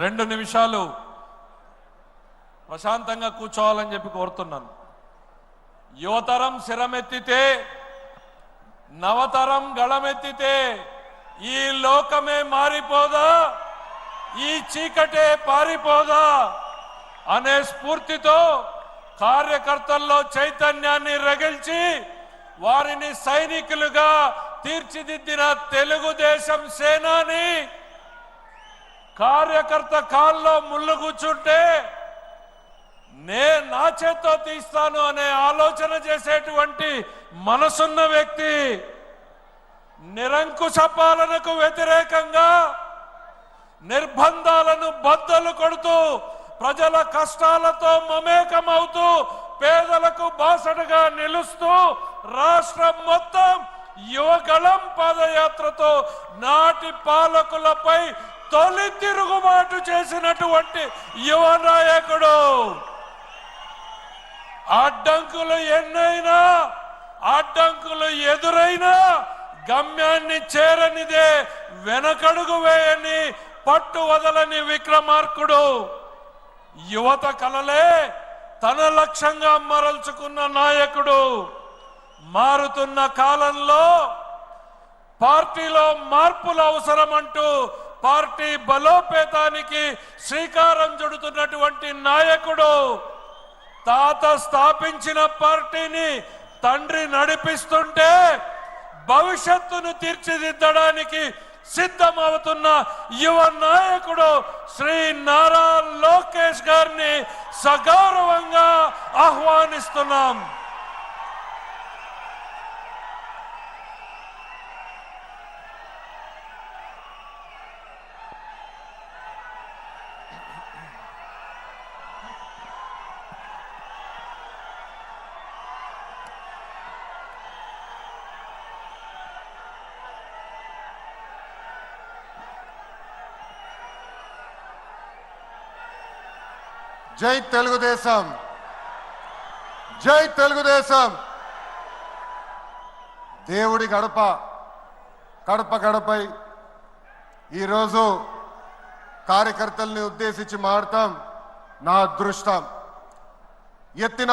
2 నిమిషాలు ప్రశాంతంగా కూర్చోవాలని చెప్పి కోరుతున్నాను. యువతరం శిరమెత్తితే, నవతరం గళమెత్తితే ఈ లోకమే మారిపోదా, ఈ చీకటే పారిపోదా అనే స్ఫూర్తితో కార్యకర్తల్లో చైతన్యాన్ని రగిల్చి వారిని సైనికులుగా తీర్చిదిద్దిన తెలుగుదేశం సేనాని కార్యకర్త కాల్లో ముళ్ళు కూర్చుంటే నా చేత్తో తీస్తాను అనే ఆలోచన చేసేటువంటి మనసున్న వ్యక్తి, నిరంకుశ పాలనకు వ్యతిరేకంగా నిర్బంధాలను బద్దలు కొడుతూ ప్రజల కష్టాలతో మమేకమవుతూ పేదలకు బాసటగా నిలుస్తూ రాష్ట్రం మొత్తం యువగళం పాదయాత్రతో నాటి పాలకులపై తొలి తిరుగుబాటు చేసినటువంటి యువ నాయకుడు. అడ్డంకులు ఎన్నైనా, అడ్డంకులు ఎదురైనా గమ్యాన్ని చేరనిదే వెనకడుగు వేయని పట్టు వదలని విక్రమార్కుడు. యువత కలలే తన లక్ష్యంగా మరల్చుకున్న నాయకుడు. మారుతున్న కాలంలో పార్టీలో మార్పులు అవసరమంటూ పార్టీ బలోపేతానికి శ్రీకారం చుడుతున్నటువంటి నాయకుడు. తాత స్థాపించిన పార్టీని తండ్రి నడిపిస్తుంటే భవిష్యత్తును తీర్చిదిద్దడానికి సిద్ధమవుతున్న యువ నాయకుడు శ్రీ నారా లోకేష్ గారిని సగౌరవంగా ఆహ్వానిస్తున్నాం. జై తెలుగుదేశం, జై తెలుగుదేశం. దేవుడి గడప గడపై ఈరోజు కార్యకర్తల్ని ఉద్దేశించి మాడతాం. నా అదృష్టం. ఎత్తిన